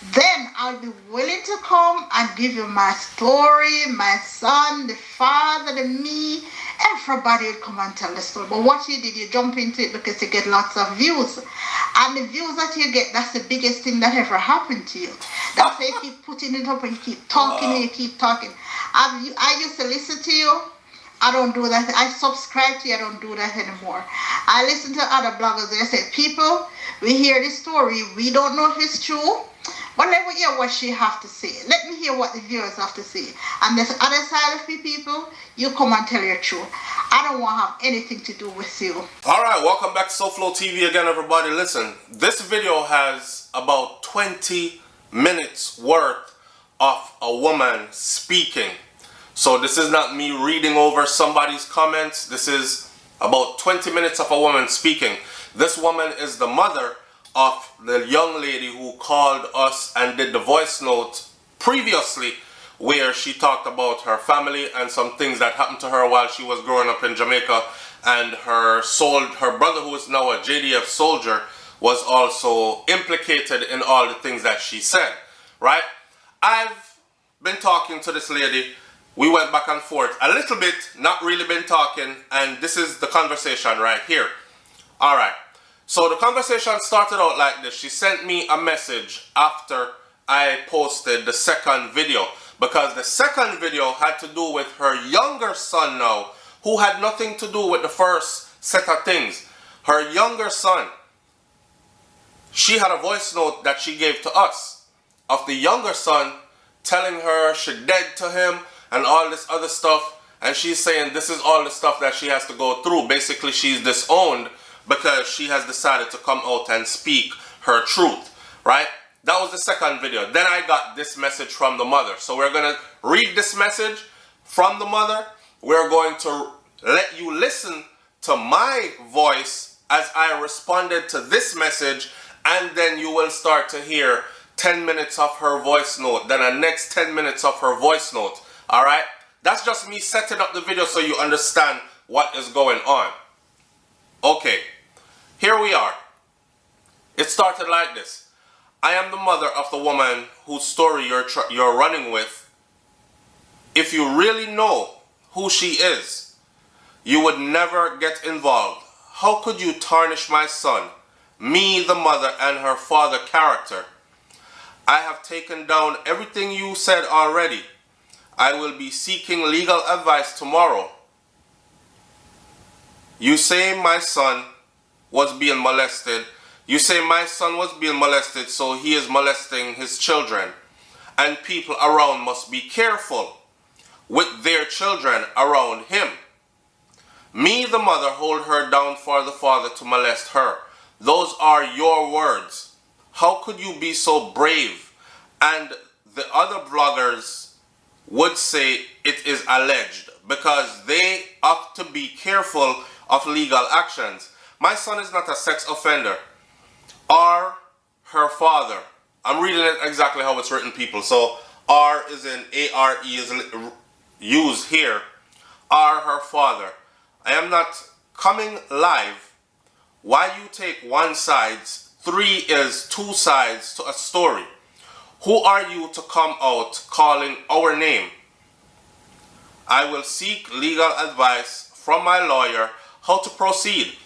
then I'll be willing to come and give you my story, my son, the father, the me. Everybody will come and tell the story. But what you did, you jump into it because you get lots of views. And the views that you get, that's the biggest thing that ever happened to you. That's why you keep putting it up and you keep talking and you keep talking. I used to listen to you. I don't do that. I subscribe to you. I don't do that anymore. I listen to other bloggers. They say, people, we hear this story. We don't know if it's true. But let me hear what she have to say. Let me hear what the viewers have to say. And this other side of the people, you come and tell your truth. I don't want to have anything to do with you. Alright, welcome back to SouFLoTV again, everybody. Listen, this video has about 20 minutes worth of a woman speaking. So this is not me reading over somebody's comments. This is about 20 minutes of a woman speaking. This woman is the mother of the young lady who called us and did the voice note previously, where she talked about her family and some things that happened to her while she was growing up in Jamaica, and her brother, who is now a JDF soldier, was also implicated in all the things that she said, right? I've been talking to this lady. We went back and forth a little bit, not really been talking, and this is the conversation right here. All right. So the conversation started out like this. She sent me a message after I posted the second video, because the second video had to do with her younger son now, who had nothing to do with the first set of things. Her younger son, she had a voice note that she gave to us of the younger son telling her she dead to him and all this other stuff, and she's saying this is all the stuff that she has to go through. Basically, she's disowned because she has decided to come out and speak her truth, right? That was the second video. Then I got this message from the mother. So we're going to read this message from the mother. We're going to let you listen to my voice as I responded to this message, and then you will start to hear 10 minutes of her voice note, then the next 10 minutes of her voice note. All right? That's just me setting up the video so you understand what is going on. Okay. Here we are. It started like this. I am the mother of the woman whose story you're running with. If you really know who she is, you would never get involved. How could you tarnish my son, me, the mother, and her father character? I have taken down everything you said already. I will be seeking legal advice tomorrow. You say my son was being molested. You say my son was being molested, so he is molesting his children. And people around must be careful with their children around him. Me, the mother, hold her down for the father to molest her. Those are your words. How could you be so brave? And the other bloggers would say it is alleged, because they ought to be careful of legal actions. My son is not a sex offender. Or her father. I'm reading it exactly how it's written, people. So R is in A-R-E is used here. Or her father. I am not coming live. Why you take one side? 3 is 2 sides to a story. Who are you to come out calling our name? I will seek legal advice from my lawyer how to proceed.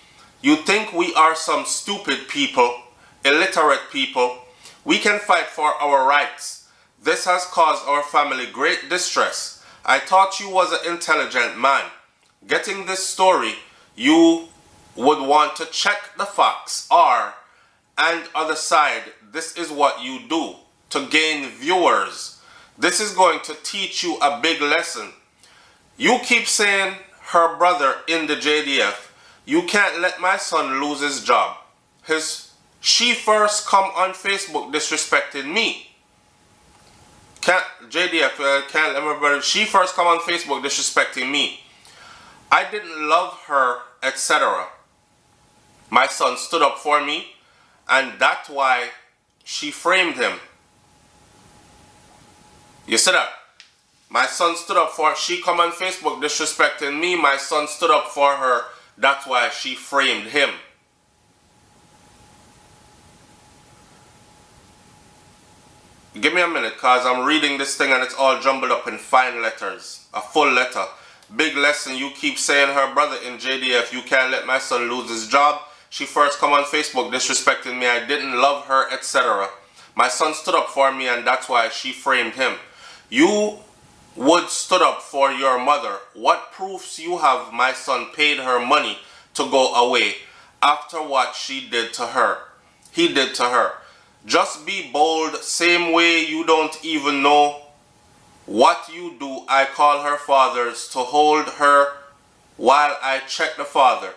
You think we are some stupid people, illiterate people? We can fight for our rights. This has caused our family great distress. I thought you was an intelligent man. Getting this story, you would want to check the facts and other side. This is what you do to gain viewers. This is going to teach you a big lesson. You keep saying her brother in the JDF. You can't let my son lose his job. She first come on Facebook disrespecting me. JDF can't let my brother. She first come on Facebook disrespecting me. I didn't love her, etc. My son stood up for me, and that's why she framed him. You see that? My son stood up for her. She come on Facebook disrespecting me. My son stood up for her. That's why she framed him. Give me a minute, cause I'm reading this thing and it's all jumbled up in fine letters. A full letter. Big lesson you keep saying her brother in JDF. You can't let my son lose his job. She first come on Facebook disrespecting me. I didn't love her, etc. My son stood up for me and that's why she framed him. You would stood up for your mother. What proofs you have my son paid her money to go away after what she did to her? He did to her. Just be bold, same way you don't even know what you do. I call her fathers to hold her while I check the father.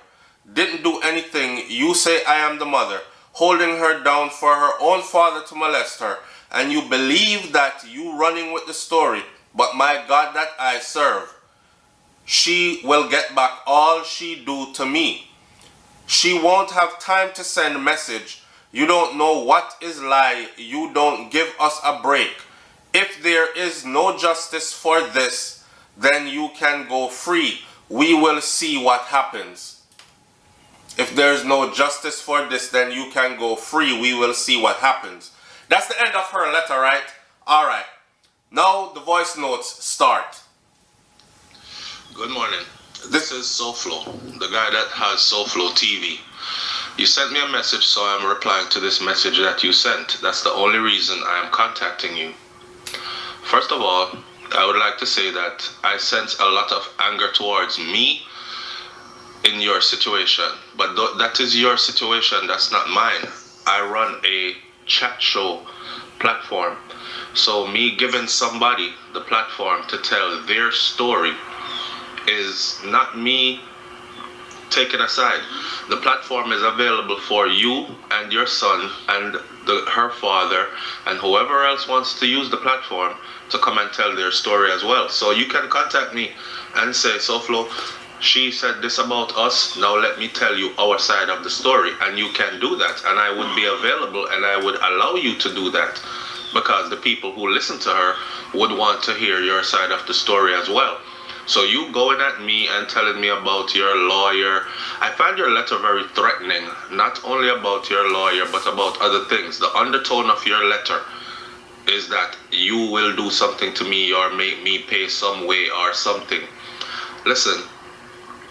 Didn't do anything, you say I am the mother, holding her down for her own father to molest her. And you believe that you running with the story, but my God that I serve, she will get back all she do to me. She won't have time to send a message. You don't know what is lie. You don't give us a break. If there is no justice for this, then you can go free. We will see what happens. If there is no justice for this, then you can go free. We will see what happens. That's the end of her letter, right? All right. Now the voice notes start. Good morning. This is SouFlo, the guy that has SouFLoTV. You sent me a message, so I'm replying to this message that you sent. That's the only reason I am contacting you. First of all, I would like to say that I sense a lot of anger towards me in your situation. But that is your situation, that's not mine. I run a chat show platform. So me giving somebody the platform to tell their story is not me taken aside. The platform is available for you and your son and her father and whoever else wants to use the platform to come and tell their story as well. So you can contact me and say, SouFlo, she said this about us, now let me tell you our side of the story. And you can do that, and I would be available and I would allow you to do that, because the people who listen to her would want to hear your side of the story as well. So you going at me and telling me about your lawyer, I find your letter very threatening, not only about your lawyer, but about other things. The undertone of your letter is that you will do something to me or make me pay some way or something. Listen,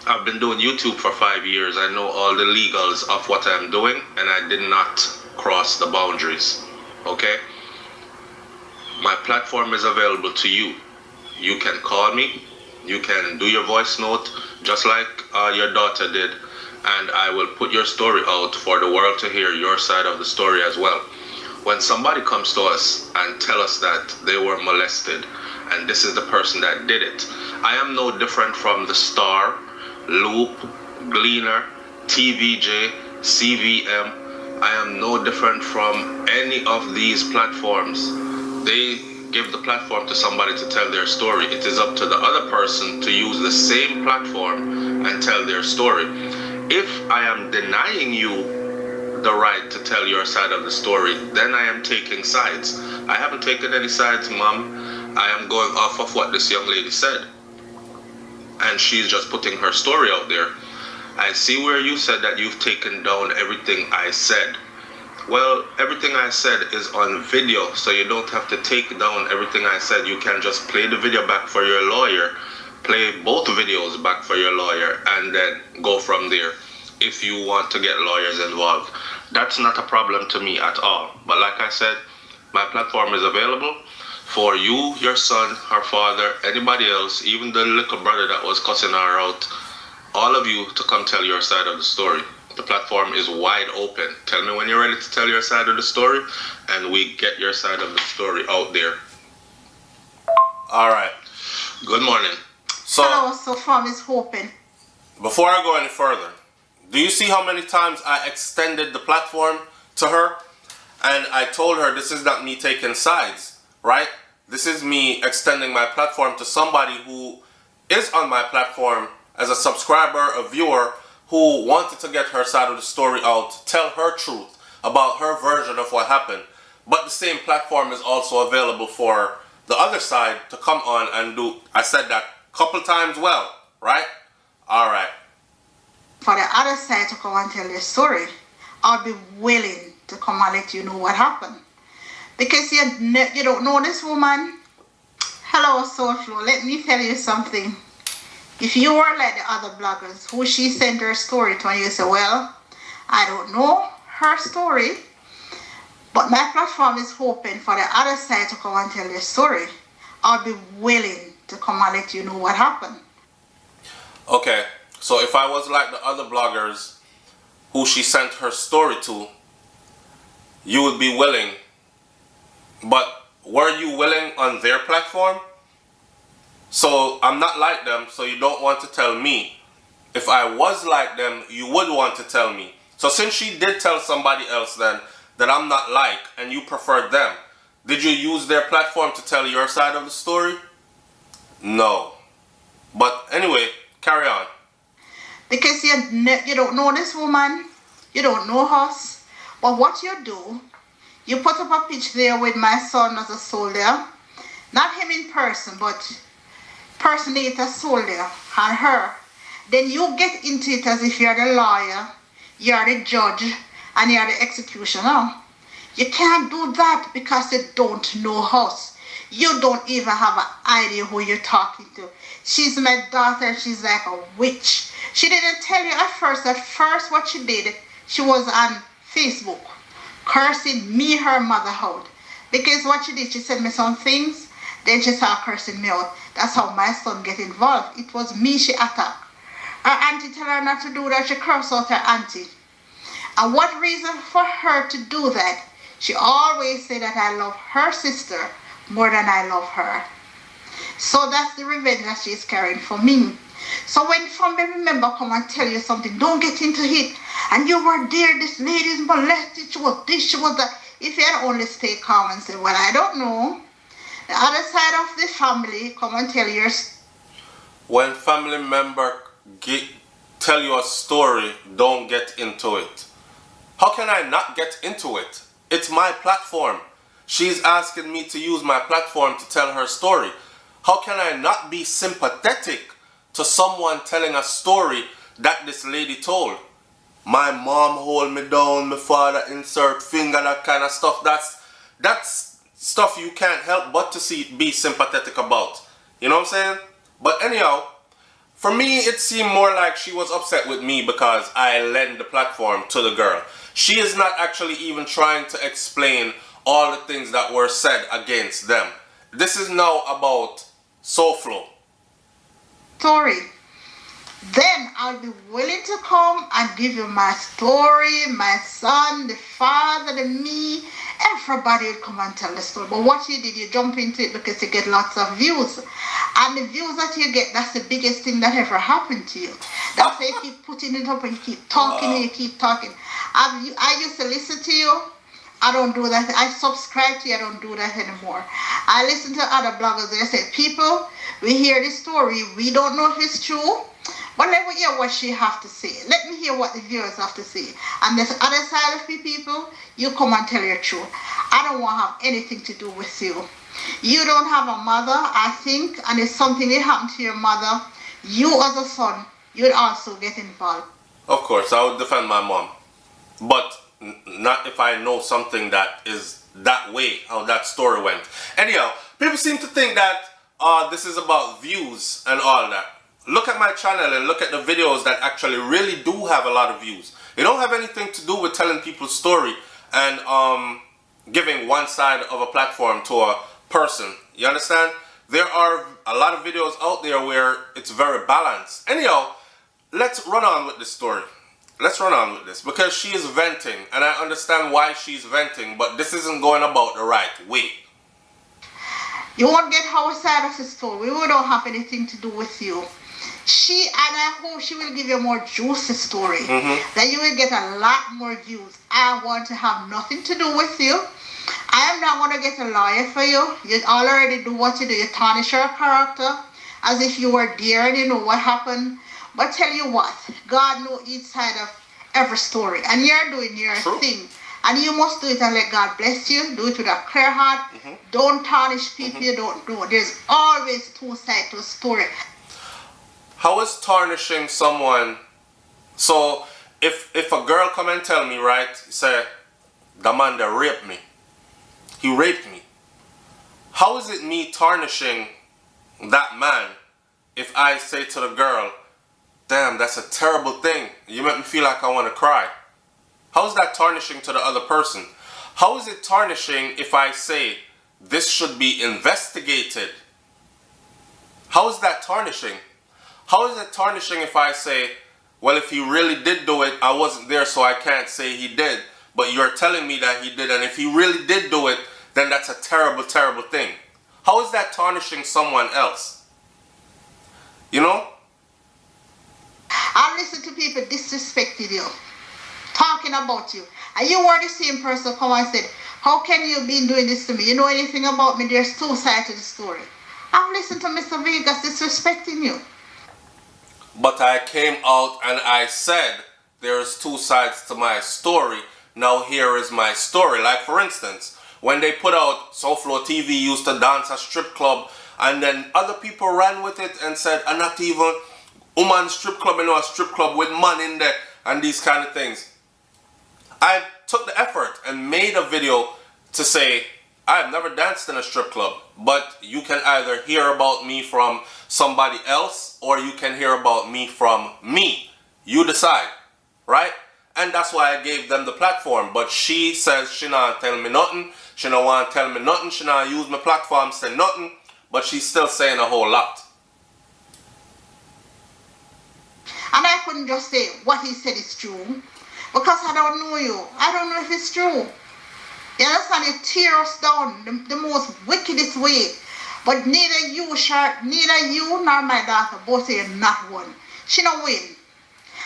I've been doing YouTube for 5 years. I know all the legals of what I'm doing, and I did not cross the boundaries, okay? My platform is available to you. You can call me. You can do your voice note just like your daughter did, and I will put your story out for the world to hear your side of the story as well. When somebody comes to us and tell us that they were molested and this is the person that did it, I am no different from the Star, Loop, Gleaner, TVJ, CVM. I am no different from any of these platforms. They give the platform to somebody to tell their story. It is up to the other person to use the same platform and tell their story. If I am denying you the right to tell your side of the story, then I am taking sides. I haven't taken any sides, Mom. I am going off of what this young lady said, and she's just putting her story out there. I see where you said that you've taken down everything I said. Well, everything I said is on video, so you don't have to take down everything I said. You can just play the video back for your lawyer, play both videos back for your lawyer, and then go from there if you want to get lawyers involved. That's not a problem to me at all. But like I said, my platform is available for you, your son, her father, anybody else, even the little brother that was cussing her out, all of you to come tell your side of the story. The platform is wide open. Tell me when you're ready to tell your side of the story, and we get your side of the story out there. All right. Good morning. So, Hello, so far is hoping. before I go any further, do you see how many times I extended the platform to her? And I told her this is not me taking sides, right? This is me extending my platform to somebody who is on my platform as a subscriber, a viewer, who wanted to get her side of the story out, tell her truth about her version of what happened. But the same platform is also available for the other side to come on and do. I said that a couple times well, right? All right. For the other side to come and tell their story, I'll be willing to come and let you know what happened. Because you don't know this woman. Hello, SouFlo. Let me tell you something. If you were like the other bloggers who she sent her story to and you say, well, I don't know her story, but my platform is open for the other side to come and tell their story, I'll be willing to come and let you know what happened. Okay, so if I was like the other bloggers who she sent her story to, you would be willing. But were you willing on their platform? So I'm not like them, so you don't want to tell me. If I was like them, you would want to tell me. So since she did tell somebody else then that I'm not like, and you preferred them, did you use their platform to tell your side of the story? No. But anyway, carry on. Because you don't know this woman, you don't know us, but what you do, you put up a picture there with my son as a soldier, not him in person, but personate a soldier and her. Then you get into it as if you're the lawyer, you're the judge, and you're the executioner. You can't do that because you don't know us. You don't even have an idea who you're talking to. She's my daughter, she's like a witch. She didn't tell you at first. At first what she did, she was on Facebook cursing me, her mother out. Because what she did, she sent me some things, then she started cursing me out. That's how my son get involved. It was me she attacked. Her auntie tell her not to do that, she cursed out her auntie. And what reason for her to do that? She always say that I love her sister more than I love her. So that's the revenge that she's carrying for me. So when family member come and tell you something, don't get into it. And you were there, this lady's molested, she was this, she was that. If you had only stay calm and say, well, I don't know. The other side of the family come and tell you. When family member tell you a story, don't get into it. How can I not get into it? It's my platform. She's asking me to use my platform to tell her story. How can I not be sympathetic to someone telling a story that this lady told? My mom hold me down, my father insert finger, that kind of stuff. That's stuff you can't help but to be sympathetic about. You know what I'm saying? But anyhow, for me, it seemed more like she was upset with me because I lent the platform to the girl. She is not actually even trying to explain all the things that were said against them. This is now about SouFlo. Story. Then I'll be willing to come and give you my story, my son, the father, the me. Everybody will come and tell the story. But what you did, you jump into it because you get lots of views. And the views that you get, that's the biggest thing that ever happened to you. That's why you keep putting it up and you keep talking and you keep talking. I used to listen to you. I don't do that. I subscribe to you. I don't do that anymore. I listen to other bloggers. They say, people, we hear the story. We don't know if it's true. But let me hear what she have to say. Let me hear what the viewers have to say. And this other side of the people, you come and tell your truth. I don't want to have anything to do with you. You don't have a mother, I think, and if something that happened to your mother, you as a son, you'd also get involved. Of course, I would defend my mom. But not if I know something that is that way, how that story went. Anyhow, people seem to think that this is about views and all that. Look at my channel and look at the videos that actually really do have a lot of views. They don't have anything to do with telling people's story and giving one side of a platform to a person. You understand? There are a lot of videos out there where it's very balanced. Anyhow, let's run on with this story. Let's run on with this because she is venting and I understand why she's venting, but this isn't going about the right way. You won't get our side of the story. We don't have anything to do with you. She, and I hope she will give you a more juicy story. That you will get a lot more views. I want to have nothing to do with you. I am not going to get a lawyer for you. You already do what you do. You tarnish your character as if you were there and you know what happened. But tell you what, God knows each side of every story. And you're doing your thing. And you must do it and let God bless you. Do it with a clear heart. Don't tarnish people you don't know. There's always two sides to a story. How is tarnishing someone? So if a girl come and tell me, right, say, the man that raped me, He raped me. How is it me tarnishing that man if I say to the girl, damn, that's a terrible thing. You make me feel like I want to cry. How is that tarnishing to the other person? How is it tarnishing if I say, this should be investigated? How is that tarnishing? How is it tarnishing if I say, well, if he really did do it, I wasn't there, so I can't say he did. But you're telling me that he did, and if he really did do it, then that's a terrible, terrible thing. How is that tarnishing someone else? You know? I listen to people disrespecting you, talking about you. And you were the same person come and said, how can you be doing this to me? You know anything about me? There's two sides to the story. I've listened to Mr. Vegas disrespecting you. But I came out and I said, there's two sides to my story. Now here is my story. Like for instance, when they put out SouFLoTV used to dance a strip club, and then other people ran with it and said, I'm not even woman strip club, you know, a strip club with man in there and these kind of things. I took the effort and made a video to say, I've never danced in a strip club, but you can either hear about me from somebody else or you can hear about me from me. You decide, right? And that's why I gave them the platform. But she says she not tell me nothing. She don't want to tell me nothing. She not use my platform to say nothing. But she's still saying a whole lot. And I couldn't just say what he said is true, because I don't know you. I don't know if it's true. You understand? You tear us down the most wickedest way. But neither you nor my daughter both say not one. She don't win.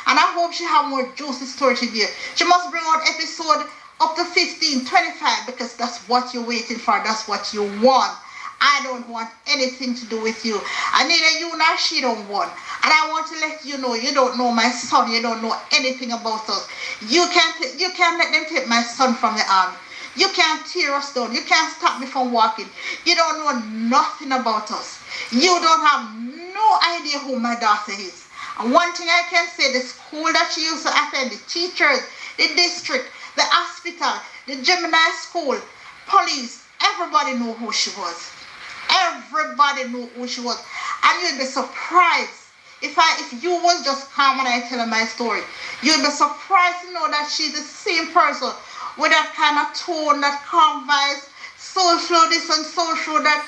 And I hope she have more juicy story to give. She must bring out episode up to 15, 25, because that's what you're waiting for. That's what you want. I don't want anything to do with you. And neither you nor she don't want. And I want to let you know, you don't know my son. You don't know anything about us. You can't let them take my son from the army. You can't tear us down. You can't stop me from walking. You don't know nothing about us. You don't have no idea who my daughter is. And one thing I can say, the school that she used to attend, the teachers, the district, the hospital, the Gemini school, police, everybody knew who she was. Everybody knew who she was. And you'd be surprised if you was just calm when I tell her my story. You'd be surprised to know that she's the same person with that kind of tone, that calm voice, SouFlo this and SouFlo that.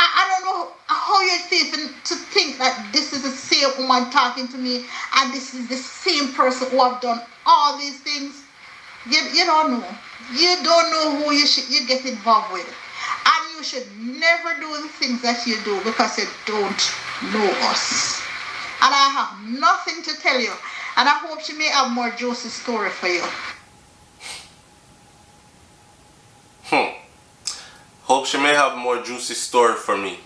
I don't know how you feel to think that this is the same woman talking to me and this is the same person who have done all these things. You don't know. You don't know who you get involved with. And you should never do the things that you do because you don't know us. And I have nothing to tell you. And I hope she may have more juicy story for you. Hope she may have more juicy story for me.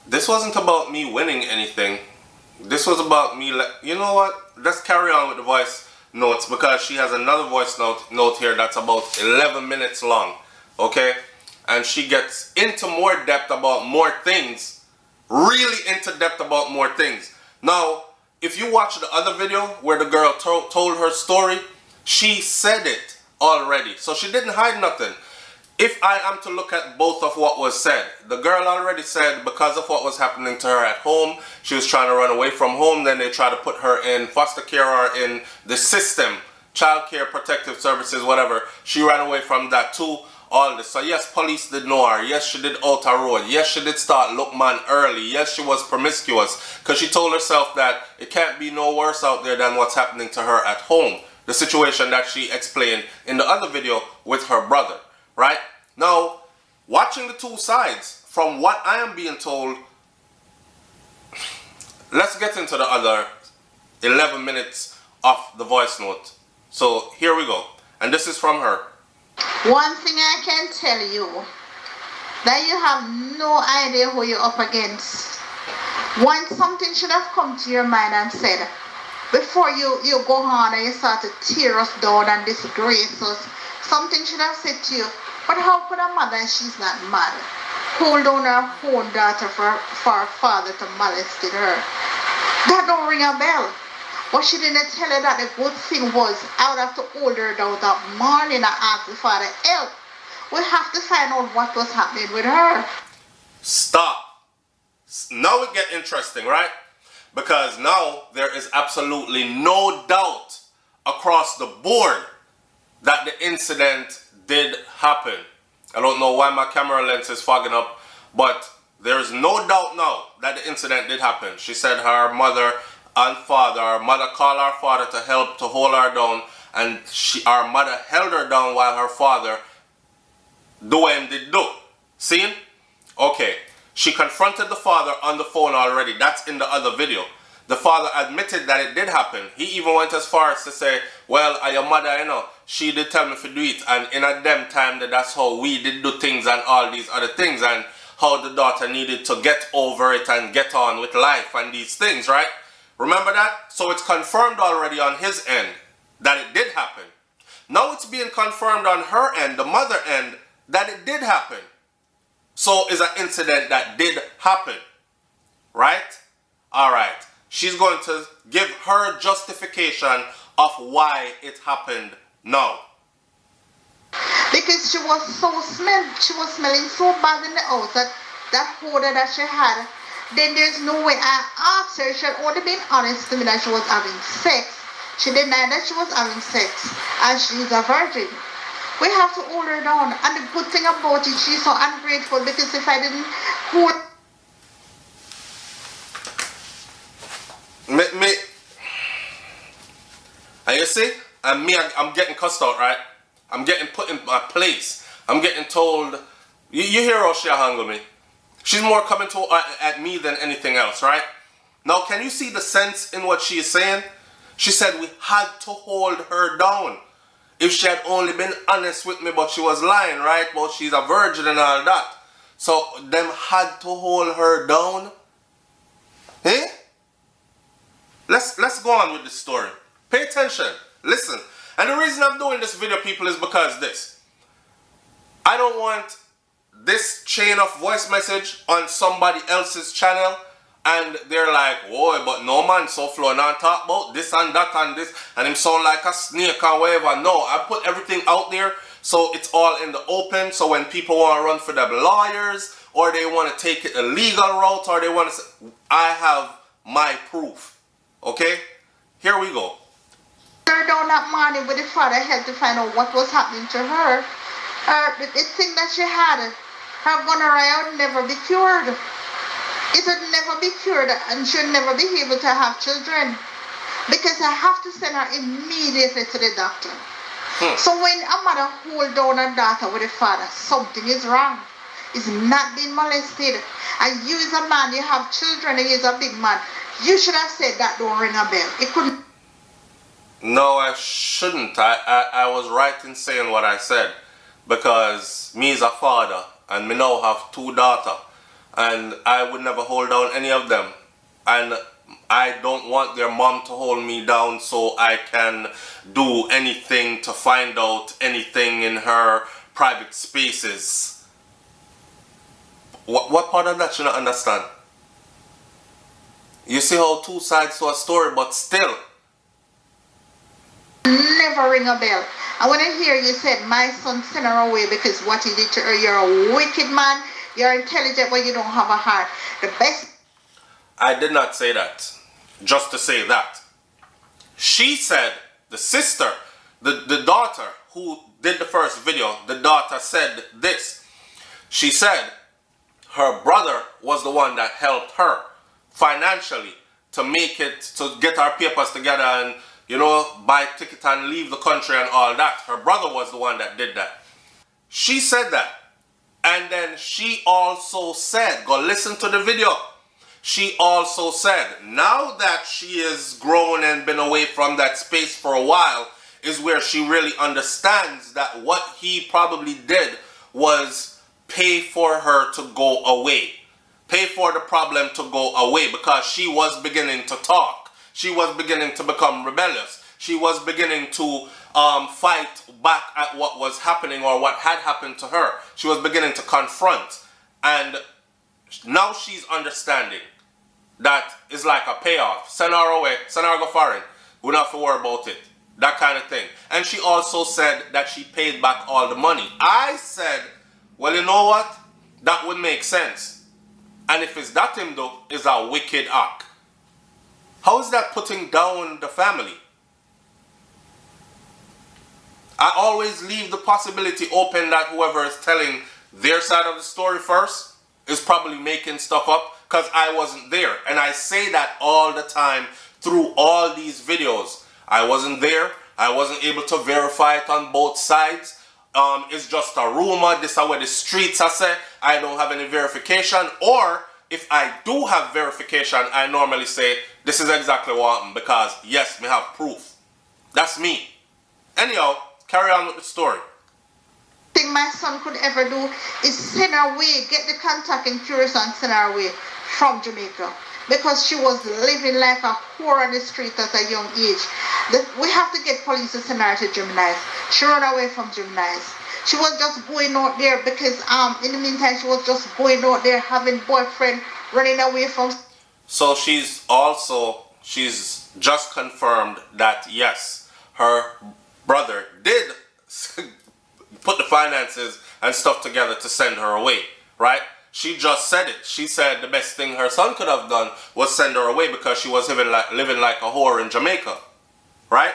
This wasn't about me winning anything. This was about me, you know what? Let's carry on with the voice notes because she has another voice note here that's about 11 minutes long. Okay? And she gets into more depth about more things. Really into depth about more things. Now, if you watch the other video where the girl told her story, she said it already. So she didn't hide nothing. If I am to look at both of what was said, the girl already said because of what was happening to her at home, she was trying to run away from home, then they tried to put her in foster care or in the system, child care, protective services, whatever. She ran away from that too, all this. So yes, police did know her. Yes, she did out a road. Yes, she did start look man early. Yes, she was promiscuous because she told herself that it can't be no worse out there than what's happening to her at home. The situation that she explained in the other video with her brother. Right? Now, watching the two sides, from what I am being told, let's get into the other 11 minutes of the voice note. So, here we go. And this is from her. One thing I can tell you, that you have no idea who you're up against. Once something should have come to your mind and said, before you go on and you start to tear us down and disgrace us, something should have said to you, but how could a mother, and she's not mad, hold on her own daughter for her father to molest her? That don't ring a bell. But she didn't tell her that the good thing was I would have to hold her down that morning and ask the father help. We have to find out what was happening with her. Stop. Now it get interesting, right? Because now there is absolutely no doubt across the board that the incident did happen. I don't know why my camera lens is fogging up, but there's no doubt now that the incident did happen. She said her mother and father, her mother called her father to help to hold her down, and our mother held her down while her father do and did do. See? Okay. She confronted the father on the phone already. That's in the other video. The father admitted that it did happen. He even went as far as to say, well, your mother, you know, she did tell me to do it. And in a them time, that's how we did do things and all these other things. And how the daughter needed to get over it and get on with life and these things, right? Remember that? So it's confirmed already on his end that it did happen. Now it's being confirmed on her end, the mother end, that it did happen. So it's an incident that did happen, right? All right. She's going to give her justification of why it happened now. Because she was smelling so bad in the house that odor that she had. Then there's no way. I asked her, she had only been honest to me that she was having sex. She denied that she was having sex, and she's a virgin. We have to hold her down. And the good thing about it, she's so ungrateful, because if I didn't hold... And you see, I'm getting cussed out, right? I'm getting put in my place. I'm getting told, you hear how she handle me. She's more coming at me than anything else, right? Now, can you see the sense in what she is saying? She said we had to hold her down. If she had only been honest with me, but she was lying, right? But she's a virgin and all that. So them had to hold her down. Eh? Let's go on with this story. Pay attention. Listen. And the reason I'm doing this video, people, is because this. I don't want this chain of voice message on somebody else's channel, and they're like, "Boy, but no man, SouFlo not talk about this and that and this, and him sound like a snake or whatever." No, I put everything out there so it's all in the open. So when people want to run for them lawyers, or they want to take it a legal route, or they want to say, I have my proof. Okay? Here we go. Her down that morning with the father had to find out what was happening to her. The thing that she had, her gonorrhea would never be cured. It would never be cured, and she'll never be able to have children, because I have to send her immediately to the doctor. So when a mother hold down her daughter with a father, something is wrong. It's not being molested. And you as a man, you have children, and you as a big man, you should have said that don't ring a bell. It couldn't. No, I shouldn't. I was right in saying what I said, because me as a father, and me now have 2 daughters, and I would never hold down any of them. And I don't want their mom to hold me down so I can do anything to find out anything in her private spaces. What part of that should I understand? You see how 2 sides to a story, but still. Never ring a bell. I want to hear you said, my son sent her away because what he did to her. You're a wicked man. You're intelligent, but you don't have a heart. The best... I did not say that. Just to say that. She said, the sister, the daughter who did the first video, the daughter said this. She said her brother was the one that helped her financially to make it, to get our papers together and, you know, buy a ticket and leave the country and all that. Her brother was the one that did that. She said that. And then she also said, go listen to the video. She also said, now that she is grown and been away from that space for a while, is where she really understands that what he probably did was pay for her to go away. Pay for the problem to go away, because she was beginning to talk. She was beginning to become rebellious. She was beginning to fight back at what was happening or what had happened to her. She was beginning to confront. And now she's understanding that it's like a payoff. Send her away. Send her go foreign. we don't have to worry about it. That kind of thing. And she also said that she paid back all the money. I said, well, you know what? That would make sense. And if it's that him though, is a wicked act. How is that putting down the family? I always leave the possibility open that whoever is telling their side of the story first is probably making stuff up, because I wasn't there. And I say that all the time through all these videos. I wasn't there. I wasn't able to verify it on both sides. It's just a rumor. This is what the streets are say. I don't have any verification. Or if I do have verification, I normally say this is exactly what happened, because yes, we have proof. That's me. Anyhow, carry on with the story. Thing my son could ever do is send her away, get the contact in Curious and send her away from Jamaica, because she was living like a whore on the street at a young age. We have to get police to send her to Gemini's. She ran away from Gemini's. She was just going out there because in the meantime she was just going out there having boyfriend, running away from. So she's just confirmed that yes, her brother did put the finances and stuff together to send her away, right? She just said it. She said the best thing her son could have done was send her away because she was living like a whore in Jamaica, right?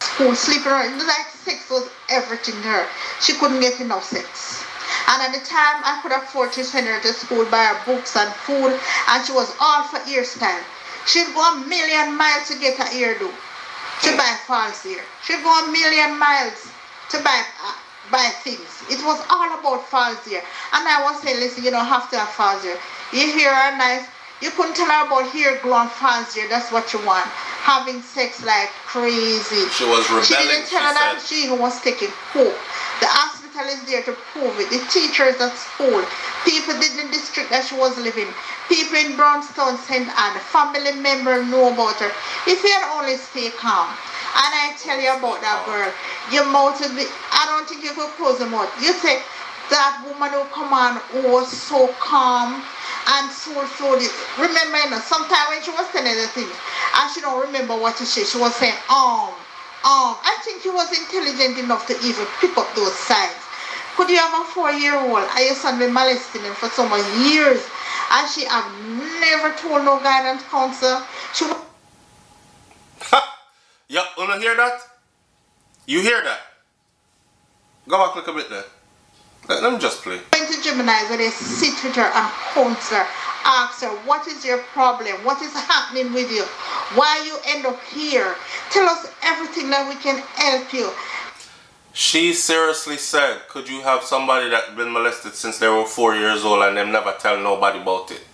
School, sleeping around, like sex was everything to her. She couldn't get enough sex. And at the time, I could afford to send her to school, buy her books and food, and she was all for hairstyle. She'd go 1,000,000 miles to get her hairdo, to buy false hair. She'd go 1,000,000 miles to buy things. It was all about false hair. And I was saying, listen, you don't have to have false hair. Your hair are nice. You couldn't tell her about hair glue and false hair. That's what you want. Having sex like crazy. She was rebelling. She didn't tell her that she even was taking coke. The hospital is there to prove it. The teachers at school, people in the district that she was living, people in Brownstown, St. Anne, family members know about her. If you had only stay calm, and I tell you about that girl, your mouth would be, I don't think you could close your mouth. You say, that woman who come on who was so calm and so remember, you know, sometimes when she was telling the things, and she don't remember what to say, she was saying, I think he was intelligent enough to even pick up those signs. Could you have a 4-year-old and your son been molesting him for so many years, and she have never told no guidance counselor? She was. Yeah, you wanna hear that? You hear that? Go back a little bit there. Let me just play. Going to Gemini, where they sit with her and counsel her, ask her, what is your problem? What is happening with you? Why you end up here? Tell us everything that we can help you. She seriously said, could you have somebody that's been molested since they were 4 years old and them never tell nobody about it?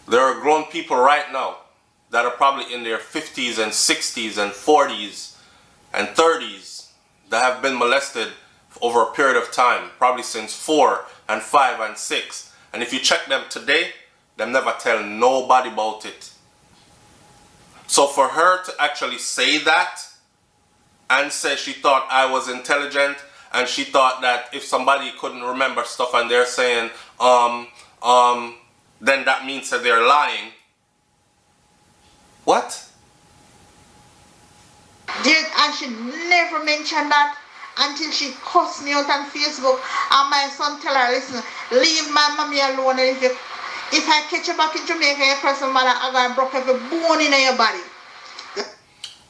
There are grown people right now that are probably in their 50s and 60s and 40s and 30s that have been molested over a period of time, probably since 4 and 5 and 6. And if you check them today, they'll never tell nobody about it. So for her to actually say that and say she thought I was intelligent, and she thought that if somebody couldn't remember stuff and they're saying, then that means that they're lying. What? And she never mentioned that until she cussed me out on Facebook, and my son tell her, listen, leave my mommy alone, and if I catch you back in Jamaica, you cross my mother, I'm going to break every bone in your body.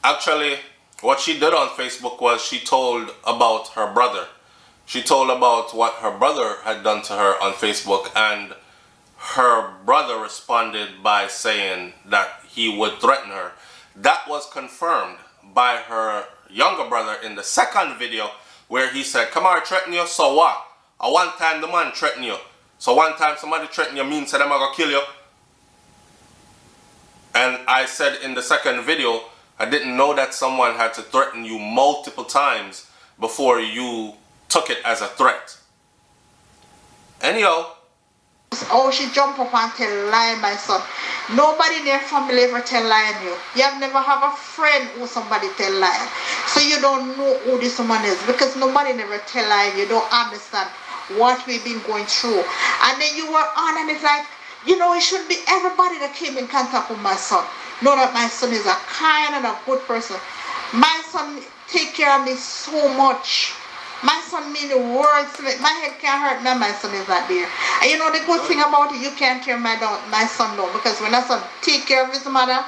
Actually, what she did on Facebook was she told about her brother. She told about what her brother had done to her on Facebook, and her brother responded by saying that he would threaten her. That was confirmed by her younger brother in the second video, where he said, come on, threaten you, so what? One time the man threaten you. So one time somebody threaten you means that I'm gonna kill you. And I said in the second video, I didn't know that someone had to threaten you multiple times before you took it as a threat. Anyhow. Oh, she jump up and tell lie, my son. Nobody in your family ever tell lie on you. You have never have a friend who somebody tell lie. So you don't know who this woman is, because nobody never tell lie. You don't understand what we've been going through. And then you were on, and it's like, you know, it shouldn't be everybody that came in contact with my son. Know that my son is a kind and a good person. My son take care of me so much. My son mean the world to me. My head can't hurt me, my son is not there. And you know the good thing about it, you can't tear my son down, because when that son take care of his mother,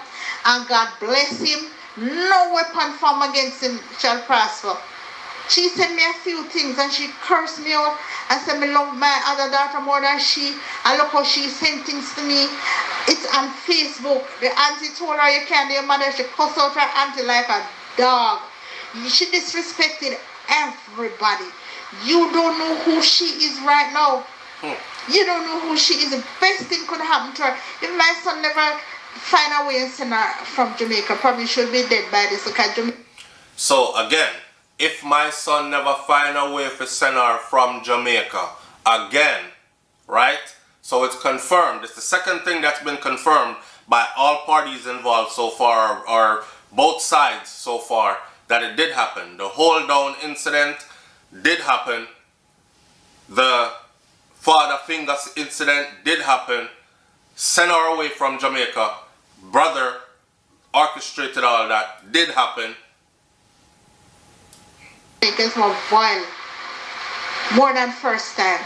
and God bless him, no weapon formed against him shall prosper. She said me a few things, and she cursed me out and said me love my other daughter more than she, and look how she sent things to me. It's on Facebook. The auntie told her you can't do your mother. She cussed out her auntie like a dog. She disrespected everybody. You don't know who she is right now. You don't know who she is. The best thing could happen to her. If my son never find a way and send her from Jamaica, probably should be dead by this. So again, if my son never find a way to send her from Jamaica, again, right? So it's confirmed. It's the second thing that's been confirmed by all parties involved so far, or both sides so far, that it did happen. The hold down incident did happen. The father fingers incident did happen. Sent her away from Jamaica. Brother orchestrated all that. Did happen. It's more violent. More than first time.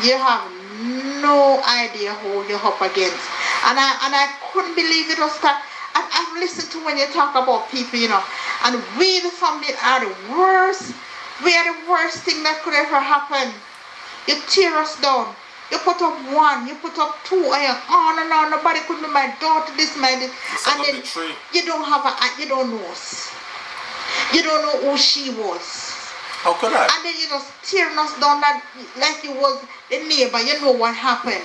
You have no idea who you're up against. And I couldn't believe it was that. I've listened to when you talk about people, you know, and we the family are the worst. We are the worst thing that could ever happen. You tear us down. You put up one, you put up two, and you're on and on. Nobody could do my daughter this, my this. And then you don't have you don't know us. You don't know who she was. How could I? And then you just tearing us down like you was the neighbor. You know what happened.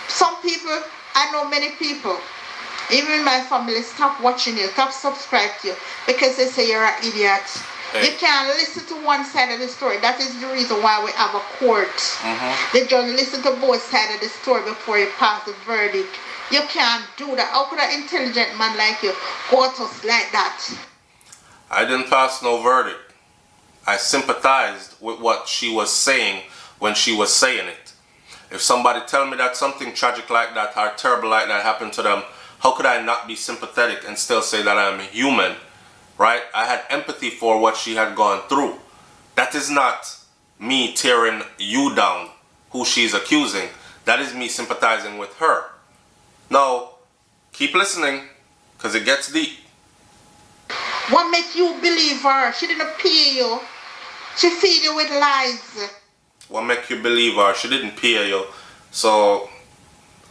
Some people, I know many people, even my family, stop watching you, stop subscribe to you, because they say you're an idiot. Hey. You can't listen to one side of the story. That is the reason why we have a court. The judge listen to both sides of the story before you pass the verdict. You can't do that. How could an intelligent man like you go to us like that? I didn't pass no verdict. I sympathized with what she was saying when she was saying it. If somebody tell me that something tragic like that or terrible like that happened to them, how could I not be sympathetic and still say that I'm human, right? I had empathy for what she had gone through. That is not me tearing you down, who she's accusing. That is me sympathizing with her. Now, keep listening, because it gets deep. What make you believe her? She didn't pay you. She feed you with lies. What make you believe her? She didn't pay you. So,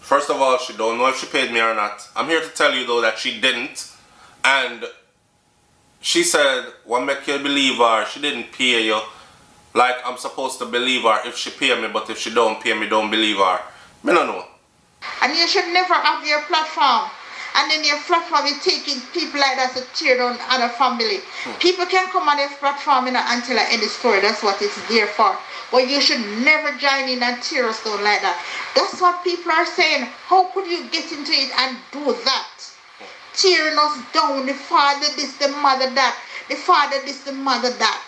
first of all, she don't know if she paid me or not. I'm here to tell you though that she didn't. And she said, what make you believe her? She didn't pay you. Like I'm supposed to believe her if she pay me, but if she don't pay me, don't believe her. Me no know. And you should never have your platform. And then your platform is taking people like that to tear down other family. People can come on your platform and tell any story. That's what it's there for. But you should never join in and tear us down like that. That's what people are saying. How could you get into it and do that? Tearing us down. The father this, the mother that. The father this, the mother that.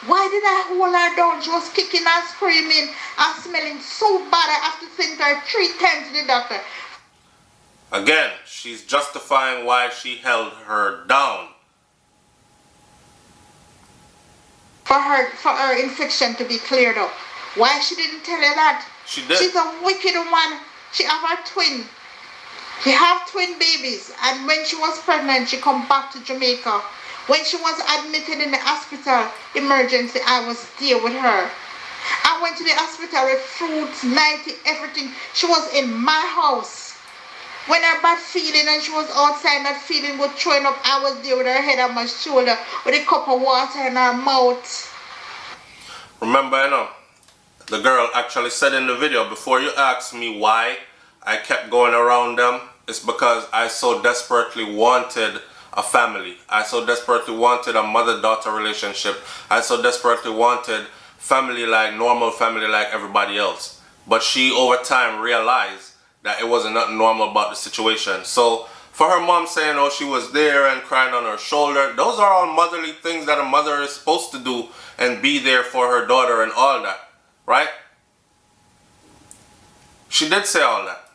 Why did I hold her down? She was kicking and screaming and smelling so bad. I have to send her 3 times to the doctor. Again, she's justifying why she held her down. For her infection to be cleared up. Why she didn't tell her that? She did. She's a wicked woman. She have her twin. She have twin babies. And when she was pregnant, she come back to Jamaica. When she was admitted in the hospital, emergency, I was there with her. I went to the hospital with fruits, nighty, everything. She was in my house. When her bad feeling and she was outside not feeling good, throwing up, I was there with her head on my shoulder with a cup of water in her mouth. Remember, you know, the girl actually said in the video, before you ask me why I kept going around them, it's because I so desperately wanted a family. I so desperately wanted a mother-daughter relationship. I so desperately wanted family like normal family like everybody else. But she over time realized that it wasn't nothing normal about the situation. So for her mom saying, oh, she was there and crying on her shoulder, those are all motherly things that a mother is supposed to do and be there for her daughter and all that, right? She did say all that.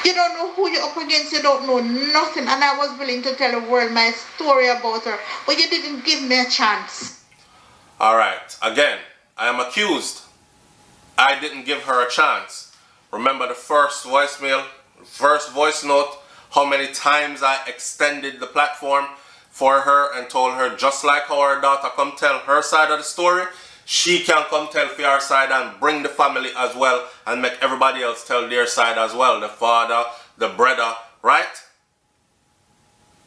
You don't know who you're up against, you don't know nothing, and I was willing to tell the world my story about her, but you didn't give me a chance. Alright, again, I am accused. I didn't give her a chance. Remember the first voicemail, first voice note, how many times I extended the platform for her and told her just like how her daughter come tell her side of the story, she can come tell for her side and bring the family as well and make everybody else tell their side as well. The father, the brother, right?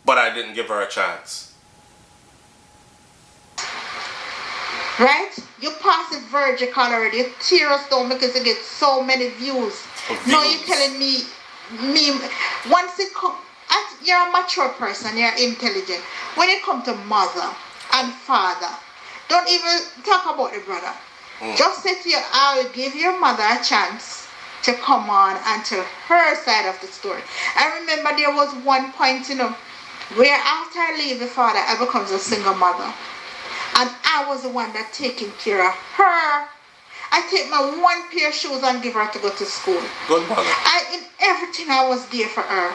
But I didn't give her a chance. Right? You pass it vertical already. You tear us down because you get so many views. Now you're telling me, once it comes, you're a mature person, you're intelligent. When it comes to mother and father, don't even talk about the brother. Just say to you, I will give your mother a chance to come on and tell her side of the story. I remember there was one point, where after I leave the father, I becomes a single mother. And I was the one that taking care of her. I take my one pair of shoes and give her to go to school. Good mother. In everything I was there for her.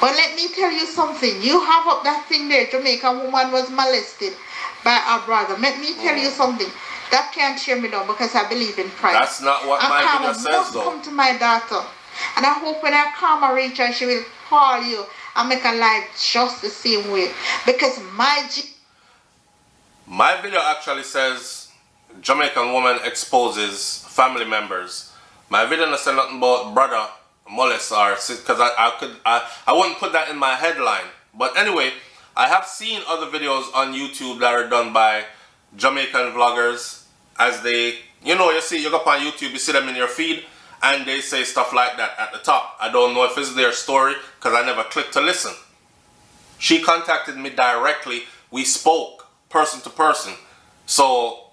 But let me tell you something. You have up that thing there, Jamaican woman was molested by her brother. Let me tell you something. That can't tear me down because I believe in Christ. That's not what my video says though. Come to my daughter. And I hope when I karma reach her, she will call you and make her life just the same way. Because my video actually says Jamaican woman exposes family members. My video doesn't say nothing about brother molest or because I wouldn't put that in my headline. But anyway, I have seen other videos on YouTube that are done by Jamaican vloggers as they, you go up on YouTube, you see them in your feed and they say stuff like that at the top. I don't know if it's their story because I never clicked to listen. She contacted me directly. We spoke person to person. So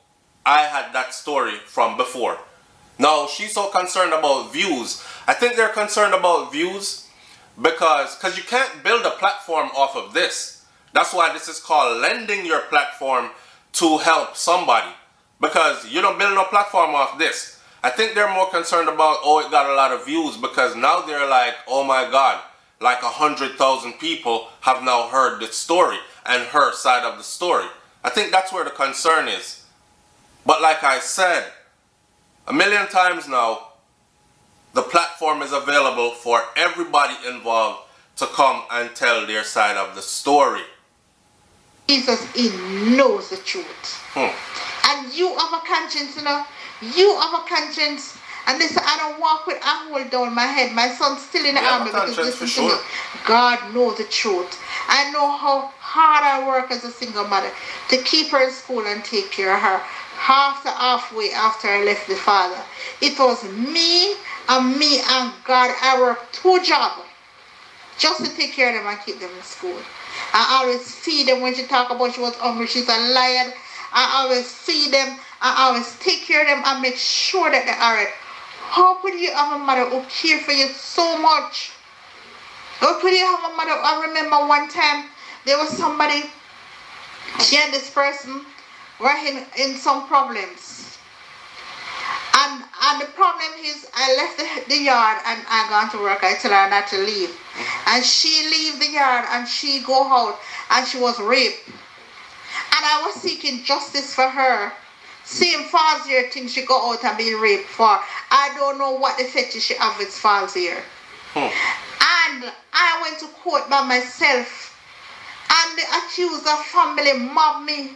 I had that story from before. Now she's so concerned about views. I think they're concerned about views because you can't build a platform off of this. That's why this is called lending your platform to help somebody, because you don't build no platform off this. I think they're more concerned about, oh, it got a lot of views, because now they're like, oh my God, like 100,000 people have now heard this story and her side of the story. I think that's where the concern is. But like I said a million times now, the platform is available for everybody involved to come and tell their side of the story. Jesus, he knows the truth. And you have a conscience, You have a conscience. And this, I don't walk with a hold down my head. My son's still in the army because listen to me. God knows the truth. I know how hard I work as a single mother to keep her in school and take care of her. Halfway after I left the father. It was me and God. I worked 2 jobs just to take care of them and keep them in school. I always feed them. When she talk about she was hungry, she's a liar. I always feed them. I always take care of them and make sure that they're alright. How could you have a mother who cares for you so much? How could you have a mother? I remember one time there was somebody, she and this person were in some problems. And the problem is, I left the yard and I gone to work. I tell her not to leave. And she leave the yard and she go out and she was raped. And I was seeking justice for her. Same false ear thing she go out and be raped for. I don't know what the fetish she have with false ear. And I went to court by myself. And the accuser family mobbed me.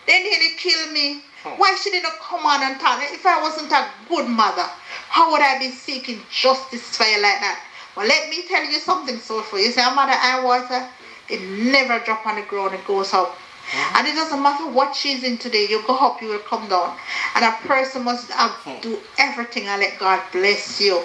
They nearly killed me. Why she didn't come on and talk? If I wasn't a good mother, how would I be seeking justice for you like that? Well, let me tell you something, SouFlo. You say a mother and water, it never drop on the ground, it goes up. And it doesn't matter what she's in today, you go up, you will come down. And a person must do everything and let God bless you.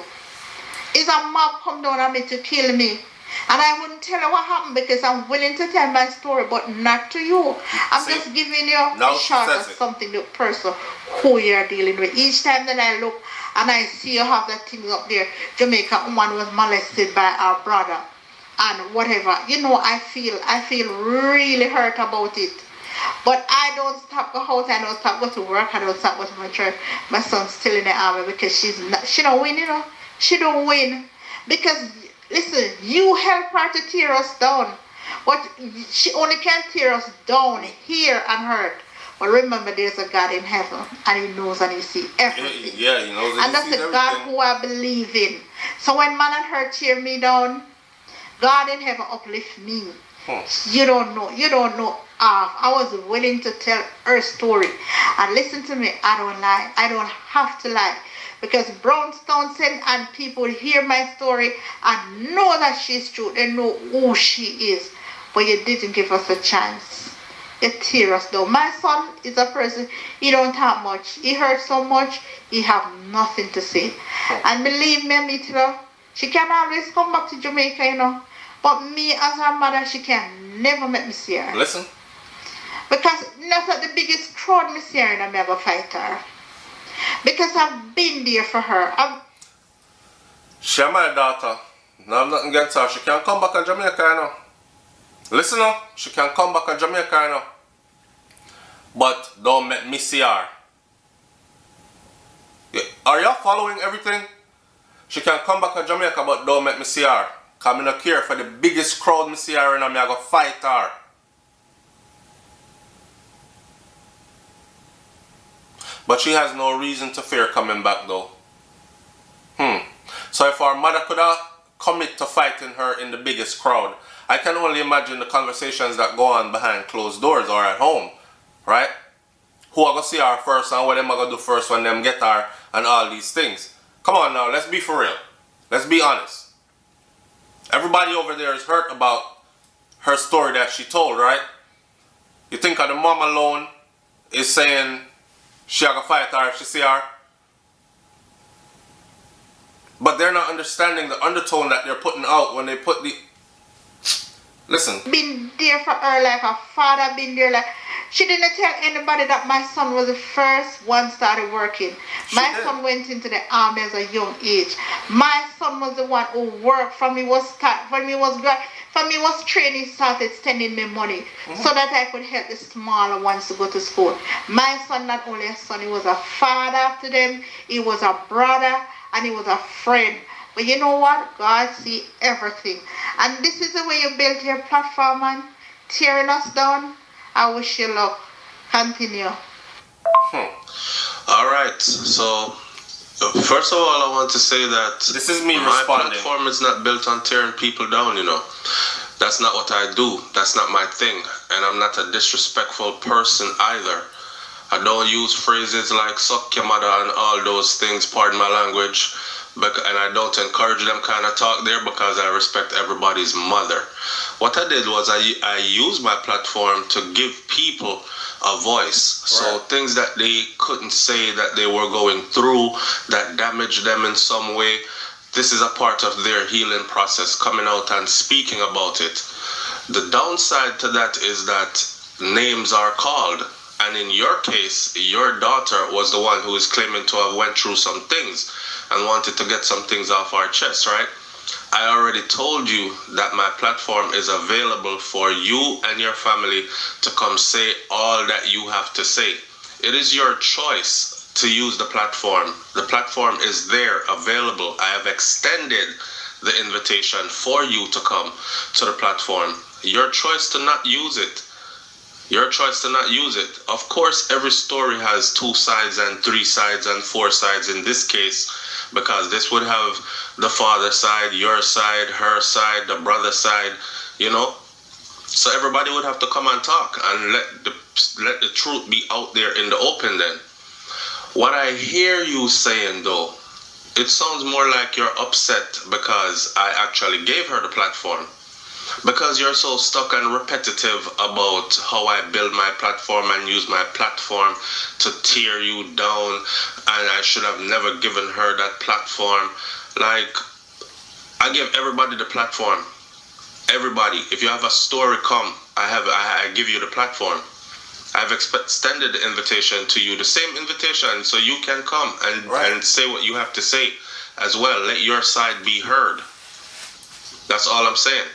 If a mob come down on me to kill me, and I wouldn't tell her what happened because I'm willing to tell my story, but not to you. I'm just giving you a shot of something, the person who you're dealing with. Each time that I look and I see you have that thing up there, Jamaica woman was molested by our brother and whatever. I feel really hurt about it. But I don't stop go out, I don't stop go to work, I don't stop go to my church. My son's still in the army because she don't win, you know. She don't win. Because listen, you help her to tear us down. But she only can tear us down here and hurt. But remember, there's a God in heaven, and He knows and He sees everything. Yeah, He knows and that's the God who I believe in. So when man and her tear me down, God in heaven uplift me. You don't know. You don't know. I was willing to tell her story. And listen to me, I don't lie. I don't have to lie. Because Brownstone said, and people hear my story and know that she's true. They know who she is. But you didn't give us a chance. You tear us down. My son is a person, he don't have much. He hurt so much, he have nothing to say. And believe me, Mitla, she can always come back to Jamaica, you know. But me as her mother, she can never make me see her. Listen. Because not at the biggest crowd me see her and I never fight her. Because I've been there for her. She's my daughter. No, I'm nothing against her. She can come back to Jamaica, you know. Listen up, she can come back to Jamaica, you know. But don't make me see her. Are y'all following everything? She can come back to Jamaica, but don't make me see her. Because I don't care for the biggest crowd me see her and I'm going to fight her. But she has no reason to fear coming back though. So if our mother could have commit to fighting her in the biggest crowd, I can only imagine the conversations that go on behind closed doors or at home, right? Who are going to see her first and what them are going to do first when them get her and all these things. Come on now, let's be for real. Let's be honest. Everybody over there is hurt about her story that she told, right? You think the mom alone is saying she going to fight her if she see her? But they're not understanding the undertone that they're putting out when they put the... Listen. Been there for her like a father, been there like... She didn't tell anybody that my son was the first one started working. My son went into the army as a young age. My son was the one who worked from he was training, started sending me money so that I could help the smaller ones to go to school. My son, not only a son, he was a father to them, he was a brother, and he was a friend. But you know what? God see everything. And this is the way you build your platform, man. Tearing us down. I wish you luck. Continue. Alright, so first of all I want to say that this is me my responding. platform is not built on tearing people down, you know. That's not what I do. That's not my thing. And I'm not a disrespectful person either. I don't use phrases like suck your mother and all those things, pardon my language. And I don't encourage them kind of talk there because I respect everybody's mother. What I did was I used my platform to give people a voice. So things that they couldn't say that they were going through, that damaged them in some way, this is a part of their healing process, coming out and speaking about it. The downside to that is that names are called. And in your case, your daughter was the one who is claiming to have went through some things and wanted to get some things off our chest, right? I already told you that my platform is available for you and your family to come say all that you have to say. It is your choice to use the platform. The platform is there, available. I have extended the invitation for you to come to the platform. Your choice to not use it. Your choice to not use it. Of course, every story has 2 sides and 3 sides and 4 sides in this case, because this would have the father side, your side, her side, the brother side, you know. So everybody would have to come and talk and let the truth be out there in the open then. What I hear you saying though, it sounds more like you're upset because I actually gave her the platform. Because you're so stuck and repetitive about how I build my platform and use my platform to tear you down, and I should have never given her that platform. Like, I give everybody the platform. Everybody. If you have a story, come. I give you the platform. I've extended the invitation to you, the same invitation, so you can come and say what you have to say as well. Let your side be heard. That's all I'm saying.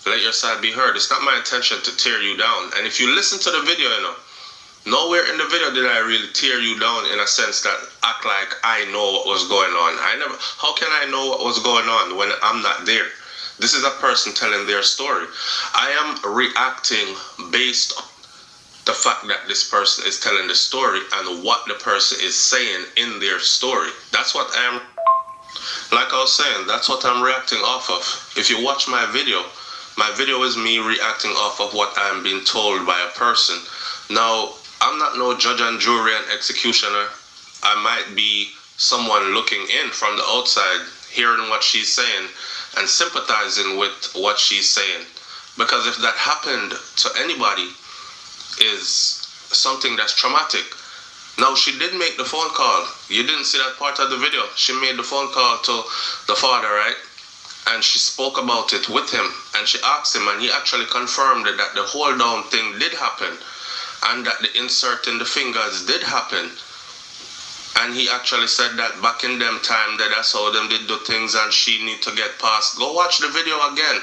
Let your side be heard. It's not my intention to tear you down. And if you listen to the video, you know, nowhere in the video did I really tear you down in a sense that act like I know what was going on. How can I know what was going on when I'm not there? This is a person telling their story. I am reacting based on the fact that this person is telling the story and what the person is saying in their story. That's what I am, like I was saying, that's what I'm reacting off of. If you watch my video is me reacting off of what I'm being told by a person. Now, I'm not no judge and jury and executioner. I might be someone looking in from the outside, hearing what she's saying and sympathizing with what she's saying. Because if that happened to anybody, is something that's traumatic. Now, she did make the phone call. You didn't see that part of the video. She made the phone call to the father, right? And she spoke about it with him. And she asked him, and he actually confirmed that the hold down thing did happen. And that the insert in the fingers did happen. And he actually said that back in them time, that's how them did do things and she need to get past. Go watch the video again.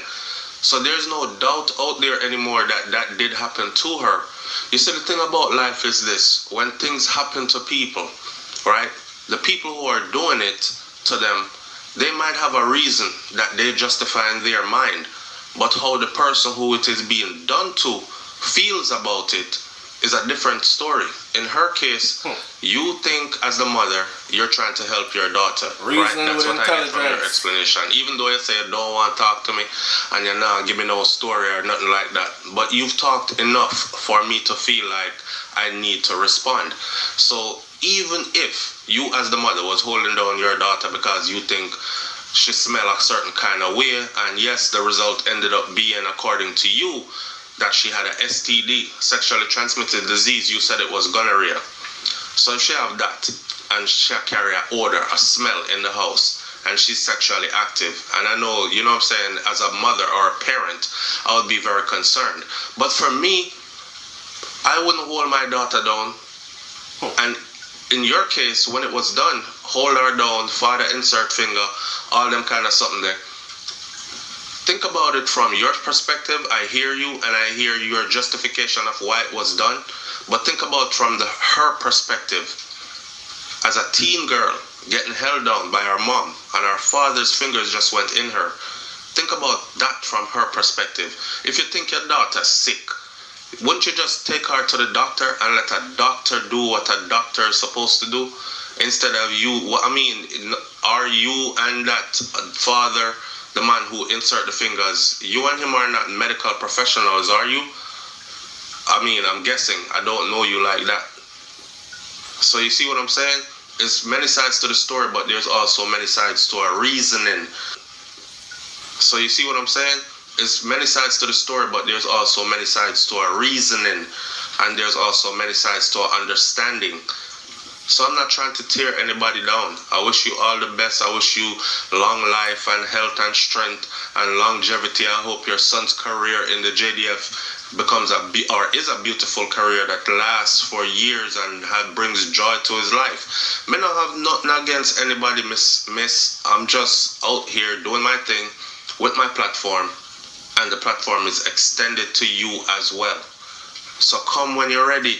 So there's no doubt out there anymore that that did happen to her. You see, the thing about life is this. When things happen to people, right? The people who are doing it to them, they might have a reason that they justify in their mind. But how the person who it is being done to feels about it is a different story. In her case, you think as the mother, you're trying to help your daughter. Reasoning right? That's with what I get from your intelligence. explanation. Even though you say you don't want to talk to me and you're not giving no story or nothing like that. But you've talked enough for me to feel like I need to respond. So even if you as the mother was holding down your daughter because you think she smelled a certain kind of way, and yes, the result ended up being, according to you, that she had a STD, sexually transmitted disease. You said it was gonorrhea. So if she have that, and she carry an odor, a smell in the house, and she's sexually active, and I know, you know what I'm saying, as a mother or a parent, I would be very concerned. But for me, I wouldn't hold my daughter down. And in your case, when it was done, hold her down, father insert finger, all them kind of something there. Think about it from your perspective. I hear you, and I hear your justification of why it was done. But think about from her perspective. As a teen girl, getting held down by her mom, and her father's fingers just went in her. Think about that from her perspective. If you think your daughter's sick, wouldn't you just take her to the doctor and let a doctor do what a doctor is supposed to do? Instead of you, I mean, are you and that father, the man who insert the fingers, you and him are not medical professionals, are you? I mean, I'm guessing. I don't know you like that. So you see what I'm saying? There's many sides to the story, but there's also many sides to our reasoning. So you see what I'm saying? There's many sides to the story, but there's also many sides to our reasoning. And there's also many sides to our understanding. So I'm not trying to tear anybody down. I wish you all the best. I wish you long life and health and strength and longevity. I hope your son's career in the JDF becomes is a beautiful career that lasts for years and brings joy to his life. I don't have nothing against anybody, miss. I'm just out here doing my thing with my platform, and the platform is extended to you as well. So come when you're ready.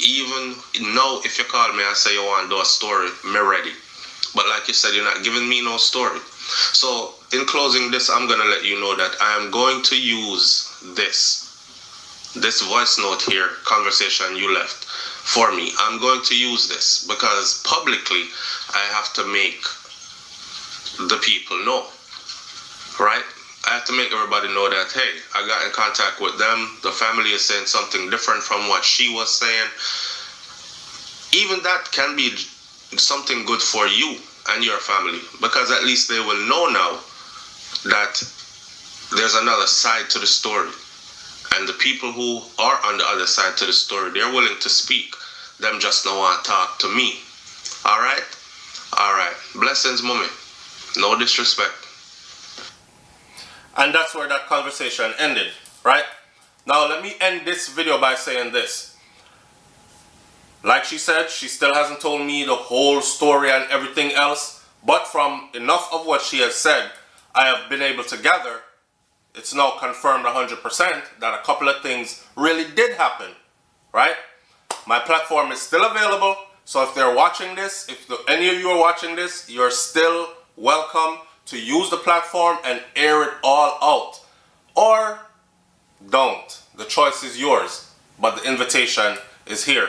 Even now, if you call me and say you want to do a story, me ready. But like you said, you're not giving me no story. So in closing this, I'm going to let you know that I am going to use this voice note here, conversation you left for me. I'm going to use this because publicly I have to make the people know, right? I have to make everybody know that, hey, I got in contact with them. The family is saying something different from what she was saying. Even that can be something good for you and your family, because at least they will know now that there's another side to the story. And the people who are on the other side to the story, they're willing to speak. Them just don't want to talk to me. All right? All right. Blessings, mommy. No disrespect. And that's where that conversation ended, right? Now let me end this video by saying this. Like she said, she still hasn't told me the whole story and everything else, but from enough of what she has said, I have been able to gather it's now confirmed 100% that a couple of things really did happen, right? My platform is still available, so if they're watching this, if any of you are watching this, you're still welcome to use the platform and air it all out. Or don't. The choice is yours, but the invitation is here.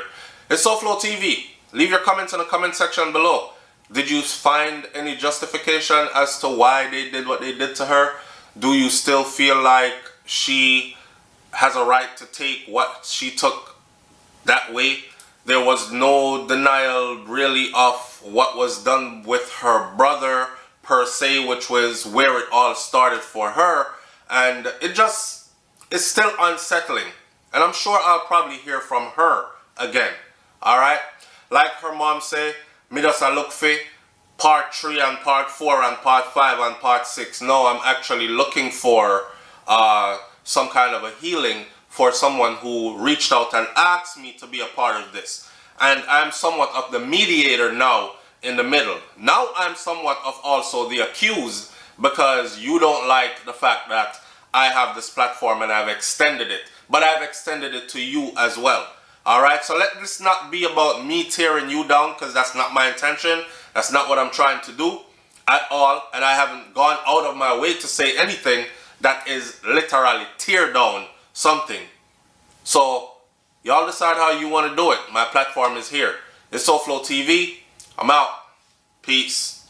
It's SouFLoTV. Leave your comments in the comment section below. Did you find any justification as to why they did what they did to her? Do you still feel like she has a right to take what she took that way? There was no denial really of what was done with her brother per se, which was where it all started for her. And it just is still unsettling. And I'm sure I'll probably hear from her again. Alright? Like her mom say, me just a look for part 3 and part 4 and part 5 and part 6. No, I'm actually looking for some kind of a healing for someone who reached out and asked me to be a part of this. And I'm somewhat of the mediator now in the middle. Now I'm somewhat of also the accused, because you don't like the fact that I have this platform and I've extended it. But I've extended it to you as well. Alright, so let this not be about me tearing you down, because that's not my intention. That's not what I'm trying to do at all. And I haven't gone out of my way to say anything that is literally tear down something. So y'all decide how you want to do it. My platform is here. It's SouFLoTV. I'm out. Peace.